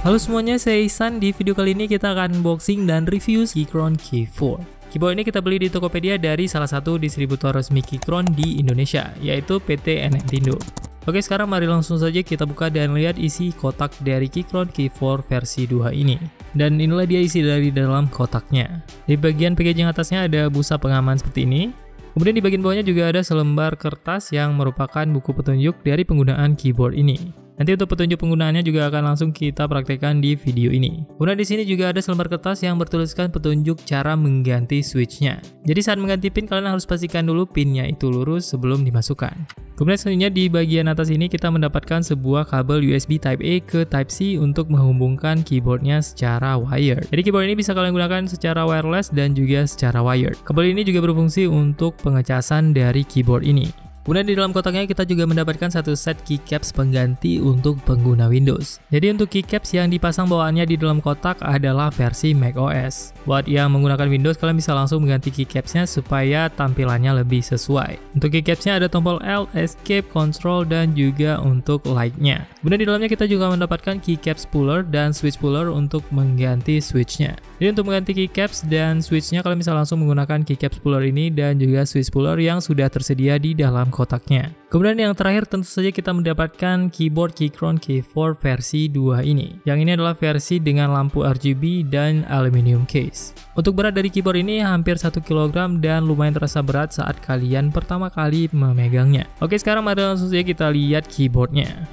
Halo semuanya, saya Ihsan. Di video kali ini kita akan unboxing dan review Keychron K4. Keyboard ini kita beli di Tokopedia dari salah satu distributor resmi Keychron di Indonesia, yaitu PT Nentindo. Oke, sekarang mari langsung saja kita buka dan lihat isi kotak dari Keychron K4 versi 2 ini. Dan inilah dia isi dari dalam kotaknya. Di bagian packaging atasnya ada busa pengaman seperti ini. Kemudian di bagian bawahnya juga ada selembar kertas yang merupakan buku petunjuk dari penggunaan keyboard ini. Nanti untuk petunjuk penggunaannya juga akan langsung kita praktekkan di video ini. Kemudian di sini juga ada selembar kertas yang bertuliskan petunjuk cara mengganti switch-nya. Jadi saat mengganti pin, kalian harus pastikan dulu pinnya itu lurus sebelum dimasukkan. Kemudian selanjutnya di bagian atas ini kita mendapatkan sebuah kabel USB Type A ke Type C untuk menghubungkan keyboardnya secara wired. Jadi keyboard ini bisa kalian gunakan secara wireless dan juga secara wired. Kabel ini juga berfungsi untuk pengecasan dari keyboard ini. Kemudian di dalam kotaknya kita juga mendapatkan satu set keycaps pengganti untuk pengguna Windows. Jadi untuk keycaps yang dipasang bawaannya di dalam kotak adalah versi macOS. Buat yang menggunakan Windows, kalian bisa langsung mengganti keycapsnya supaya tampilannya lebih sesuai. Untuk keycapsnya ada tombol L, Escape, Control, dan juga untuk light-nya. Kemudian di dalamnya kita juga mendapatkan keycaps puller dan switch puller untuk mengganti switch-nya. Jadi untuk mengganti keycaps dan switch-nya kalian bisa langsung menggunakan keycaps puller ini dan juga switch puller yang sudah tersedia di dalam kotaknya. Kemudian yang terakhir tentu saja kita mendapatkan keyboard Keychron K4 versi 2 ini. Yang ini adalah versi dengan lampu RGB dan aluminium case. Untuk berat dari keyboard ini hampir 1 kg dan lumayan terasa berat saat kalian pertama kali memegangnya. Oke, sekarang mari langsung saja kita lihat keyboardnya.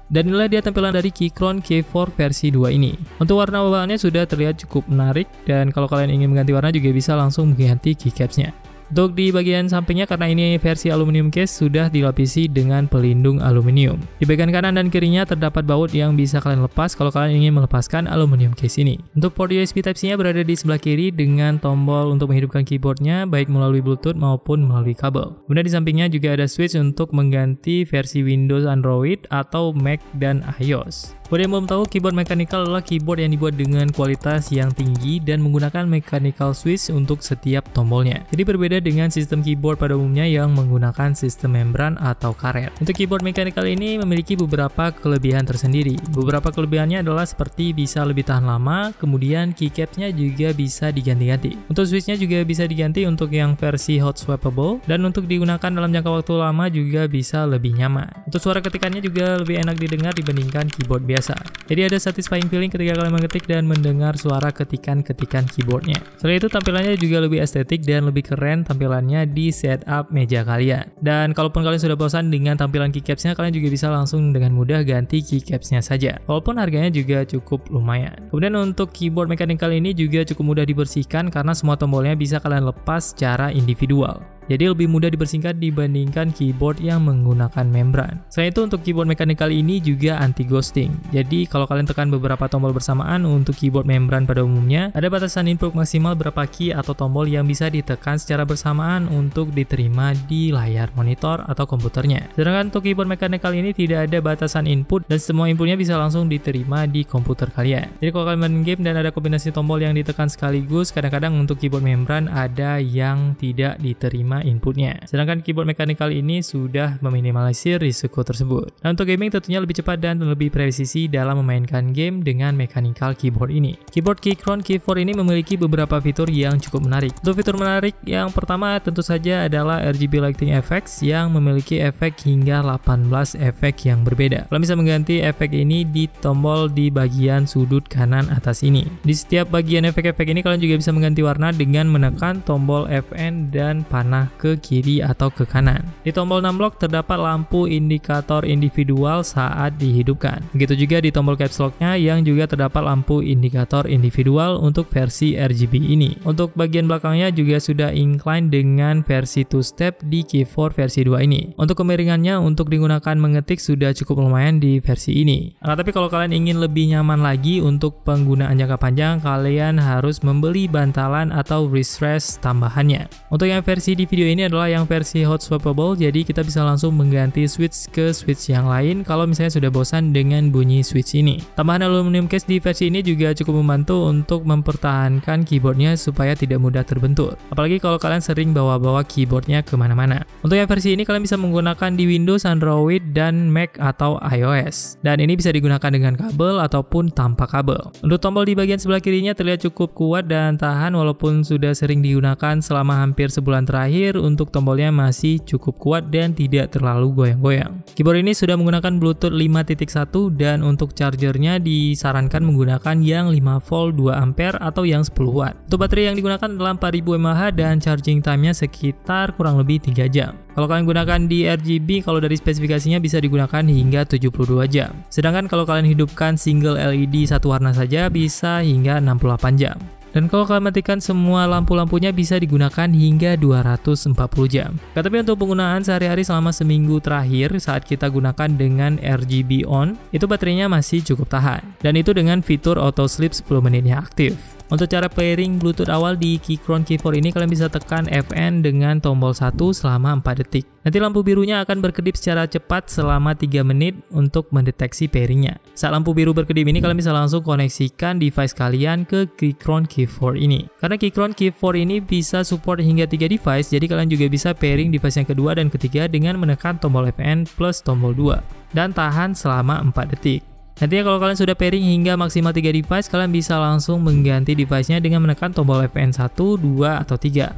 Dan inilah dia tampilan dari Keychron K4 versi 2 ini. Untuk warna bawaannya sudah terlihat cukup menarik, dan kalau kalian ingin mengganti warna juga bisa langsung mengganti keycapsnya. Untuk di bagian sampingnya, karena ini versi aluminium case, sudah dilapisi dengan pelindung aluminium. Di bagian kanan dan kirinya terdapat baut yang bisa kalian lepas kalau kalian ingin melepaskan aluminium case ini. Untuk port USB Type-C-nya berada di sebelah kiri dengan tombol untuk menghidupkan keyboardnya baik melalui Bluetooth maupun melalui kabel. Kemudian di sampingnya juga ada switch untuk mengganti versi Windows, Android, atau Mac dan iOS. Buat yang belum tahu, keyboard mechanical adalah keyboard yang dibuat dengan kualitas yang tinggi dan menggunakan mechanical switch untuk setiap tombolnya. Jadi berbeda dengan sistem keyboard pada umumnya yang menggunakan sistem membran atau karet. Untuk keyboard mechanical ini memiliki beberapa kelebihan tersendiri. Beberapa kelebihannya adalah seperti bisa lebih tahan lama, kemudian keycapsnya juga bisa diganti-ganti. Untuk switchnya juga bisa diganti untuk yang versi hot swappable, dan untuk digunakan dalam jangka waktu lama juga bisa lebih nyaman. Untuk suara ketikannya juga lebih enak didengar dibandingkan keyboard biasa. Jadi ada satisfying feeling ketika kalian mengetik dan mendengar suara ketikan-ketikan keyboardnya. Selain itu tampilannya juga lebih estetik dan lebih keren tampilannya di setup meja kalian. Dan kalaupun kalian sudah bosan dengan tampilan keycapsnya, kalian juga bisa langsung dengan mudah ganti keycapsnya saja. Walaupun harganya juga cukup lumayan. Kemudian untuk keyboard mechanical ini juga cukup mudah dibersihkan karena semua tombolnya bisa kalian lepas secara individual. Jadi lebih mudah dibersihkan dibandingkan keyboard yang menggunakan membran. Selain itu untuk keyboard mechanical ini juga anti ghosting. Jadi kalau kalian tekan beberapa tombol bersamaan untuk keyboard membran pada umumnya, ada batasan input maksimal berapa key atau tombol yang bisa ditekan secara bersamaan untuk diterima di layar monitor atau komputernya. Sedangkan untuk keyboard mechanical ini tidak ada batasan input dan semua inputnya bisa langsung diterima di komputer kalian. Jadi kalau kalian main game dan ada kombinasi tombol yang ditekan sekaligus, kadang-kadang untuk keyboard membran ada yang tidak diterima inputnya. Sedangkan keyboard mechanical ini sudah meminimalisir risiko tersebut. Nah, untuk gaming tentunya lebih cepat dan lebih presisi dalam memainkan game dengan mechanical keyboard ini. Keyboard Keychron K4 ini memiliki beberapa fitur yang cukup menarik. Untuk fitur menarik yang pertama tentu saja adalah RGB lighting effects yang memiliki efek hingga 18 efek yang berbeda. Kalian bisa mengganti efek ini di tombol di bagian sudut kanan atas ini. Di setiap bagian efek-efek ini kalian juga bisa mengganti warna dengan menekan tombol Fn dan panah ke kiri atau ke kanan. Di tombol numlock terdapat lampu indikator individual saat dihidupkan. Begitu juga di tombol caps lock-nya yang juga terdapat lampu indikator individual untuk versi RGB ini. Untuk bagian belakangnya juga sudah incline dengan versi 2-step di K4 versi 2 ini. Untuk kemiringannya untuk digunakan mengetik sudah cukup lumayan di versi ini. Tapi kalau kalian ingin lebih nyaman lagi untuk penggunaan jangka panjang, kalian harus membeli bantalan atau wrist rest tambahannya. Untuk yang versi DVD video ini adalah yang versi hot swappable, jadi kita bisa langsung mengganti switch ke switch yang lain kalau misalnya sudah bosan dengan bunyi switch ini. Tambahan aluminium case di versi ini juga cukup membantu untuk mempertahankan keyboardnya supaya tidak mudah terbentur. Apalagi kalau kalian sering bawa-bawa keyboardnya kemana-mana. Untuk yang versi ini kalian bisa menggunakan di Windows, Android, dan Mac atau iOS. Dan ini bisa digunakan dengan kabel ataupun tanpa kabel. Untuk tombol di bagian sebelah kirinya terlihat cukup kuat dan tahan walaupun sudah sering digunakan selama hampir sebulan terakhir. Untuk tombolnya masih cukup kuat dan tidak terlalu goyang-goyang. Keyboard ini sudah menggunakan Bluetooth 5.1 dan untuk chargernya disarankan menggunakan yang 5 volt 2 ampere atau yang 10 watt. Untuk baterai yang digunakan adalah 4000 mAh dan charging time-nya sekitar kurang lebih 3 jam. Kalau kalian gunakan di RGB, kalau dari spesifikasinya bisa digunakan hingga 72 jam. Sedangkan kalau kalian hidupkan single LED satu warna saja bisa hingga 68 jam. Dan kalau kalian matikan semua lampu-lampunya bisa digunakan hingga 240 jam. Tapi untuk penggunaan sehari-hari selama seminggu terakhir saat kita gunakan dengan RGB on, itu baterainya masih cukup tahan. Dan itu dengan fitur auto sleep 10 menitnya aktif. Untuk cara pairing Bluetooth awal di Keychron K4 ini kalian bisa tekan Fn dengan tombol 1 selama 4 detik. Nanti lampu birunya akan berkedip secara cepat selama 3 menit untuk mendeteksi pairingnya. Saat lampu biru berkedip ini kalian bisa langsung koneksikan device kalian ke Keychron K4 ini. Karena Keychron K4 ini bisa support hingga 3 device, jadi kalian juga bisa pairing device yang kedua dan ketiga dengan menekan tombol Fn plus tombol 2 dan tahan selama 4 detik. Nantinya kalau kalian sudah pairing hingga maksimal 3 device, kalian bisa langsung mengganti device-nya dengan menekan tombol Fn 1, 2, atau 3.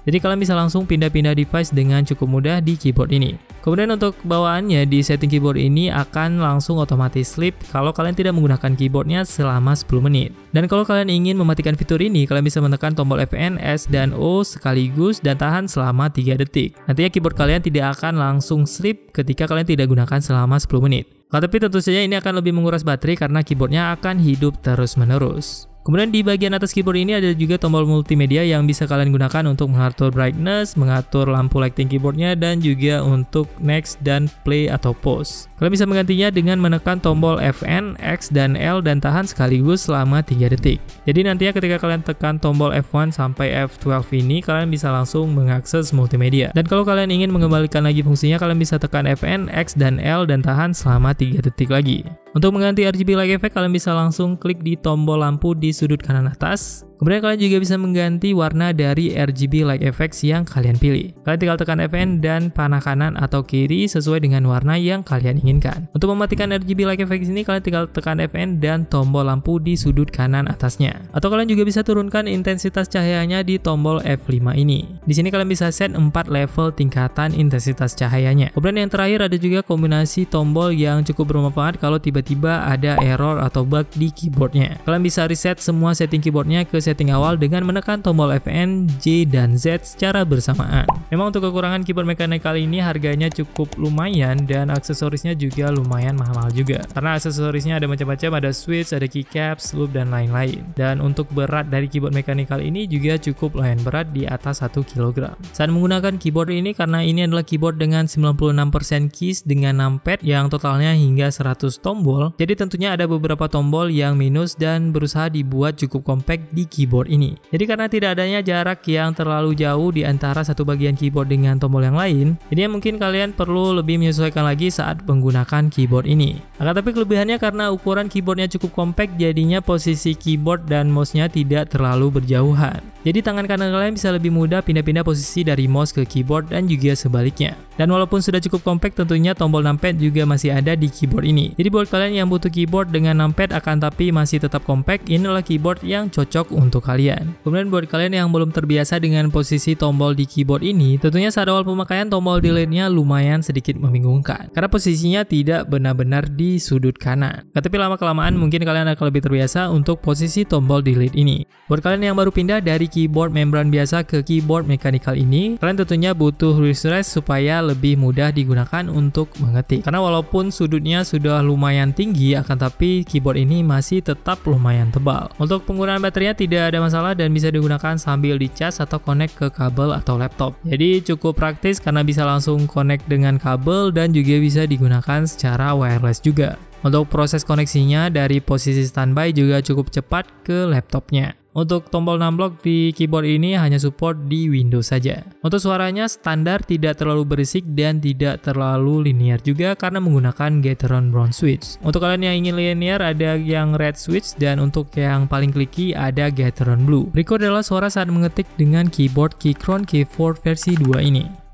Jadi kalian bisa langsung pindah-pindah device dengan cukup mudah di keyboard ini. Kemudian untuk bawaannya di setting keyboard ini akan langsung otomatis sleep kalau kalian tidak menggunakan keyboardnya selama 10 menit. Dan kalau kalian ingin mematikan fitur ini, kalian bisa menekan tombol Fn, S, dan O sekaligus dan tahan selama 3 detik. Nantinya keyboard kalian tidak akan langsung sleep ketika kalian tidak gunakan selama 10 menit. Tapi tentu saja ini akan lebih menguras baterai karena keyboardnya akan hidup terus-menerus. Kemudian di bagian atas keyboard ini ada juga tombol multimedia yang bisa kalian gunakan untuk mengatur brightness, mengatur lampu lighting keyboardnya, dan juga untuk next dan play atau pause. Kalian bisa menggantinya dengan menekan tombol Fn, X, dan L dan tahan sekaligus selama 3 detik. Jadi nantinya ketika kalian tekan tombol F1 sampai F12 ini, kalian bisa langsung mengakses multimedia. Dan kalau kalian ingin mengembalikan lagi fungsinya, kalian bisa tekan Fn, X, dan L dan tahan selama 3 detik lagi. Untuk mengganti RGB light effect, kalian bisa langsung klik di tombol lampu di sudut kanan atas. Kemudian kalian juga bisa mengganti warna dari RGB light effects yang kalian pilih. Kalian tinggal tekan Fn dan panah kanan atau kiri sesuai dengan warna yang kalian inginkan. Untuk mematikan RGB light effects ini, kalian tinggal tekan Fn dan tombol lampu di sudut kanan atasnya. Atau kalian juga bisa turunkan intensitas cahayanya di tombol F5 ini. Di sini kalian bisa set 4 level tingkatan intensitas cahayanya. Kemudian yang terakhir ada juga kombinasi tombol yang cukup bermanfaat kalau tiba-tiba ada error atau bug di keyboardnya. Kalian bisa reset semua setting keyboardnya ke setting awal dengan menekan tombol Fn, J, dan Z secara bersamaan. Memang untuk kekurangan keyboard mechanical ini harganya cukup lumayan dan aksesorisnya juga lumayan mahal juga. Karena aksesorisnya ada macam-macam, ada switch, ada keycaps, loop, dan lain-lain. Dan untuk berat dari keyboard mechanical ini juga cukup lumayan berat di atas 1 kg. Saat menggunakan keyboard ini, karena ini adalah keyboard dengan 96% keys dengan numpad yang totalnya hingga 100 tombol, jadi tentunya ada beberapa tombol yang minus dan berusaha dibuat cukup compact di keyboard ini. Jadi karena tidak adanya jarak yang terlalu jauh di antara satu bagian keyboard dengan tombol yang lain, jadi mungkin kalian perlu lebih menyesuaikan lagi saat menggunakan keyboard ini. Akan tapi kelebihannya karena ukuran keyboardnya cukup compact, jadinya posisi keyboard dan mouse-nya tidak terlalu berjauhan. Jadi tangan kanan kalian bisa lebih mudah pindah-pindah posisi dari mouse ke keyboard dan juga sebaliknya. Dan walaupun sudah cukup compact, tentunya tombol numpad juga masih ada di keyboard ini. Jadi buat kalian yang butuh keyboard dengan numpad akan tapi masih tetap compact, inilah keyboard yang cocok untuk kalian. Kemudian buat kalian yang belum terbiasa dengan posisi tombol di keyboard ini, tentunya saat awal pemakaian tombol delete-nya lumayan sedikit membingungkan karena posisinya tidak benar-benar di sudut kanan. Tapi lama-kelamaan mungkin kalian akan lebih terbiasa untuk posisi tombol delete ini. Buat kalian yang baru pindah dari keyboard membran biasa ke keyboard mechanical ini, kalian tentunya butuh refresh supaya lebih mudah digunakan untuk mengetik. Karena walaupun sudutnya sudah lumayan tinggi, akan tapi keyboard ini masih tetap lumayan tebal. Untuk penggunaan baterainya tidak ada masalah dan bisa digunakan sambil dicas atau connect ke kabel atau laptop. Jadi cukup praktis karena bisa langsung connect dengan kabel dan juga bisa digunakan secara wireless juga. juga. Untuk proses koneksinya dari posisi standby juga cukup cepat ke laptopnya. Untuk tombol numlock di keyboard ini hanya support di Windows saja. Untuk suaranya standar, tidak terlalu berisik dan tidak terlalu linear juga karena menggunakan Gateron Brown switch. Untuk kalian yang ingin linear ada yang red switch, dan untuk yang paling clicky ada Gateron Blue. Berikut adalah suara saat mengetik dengan keyboard Keychron K4 versi 2 ini.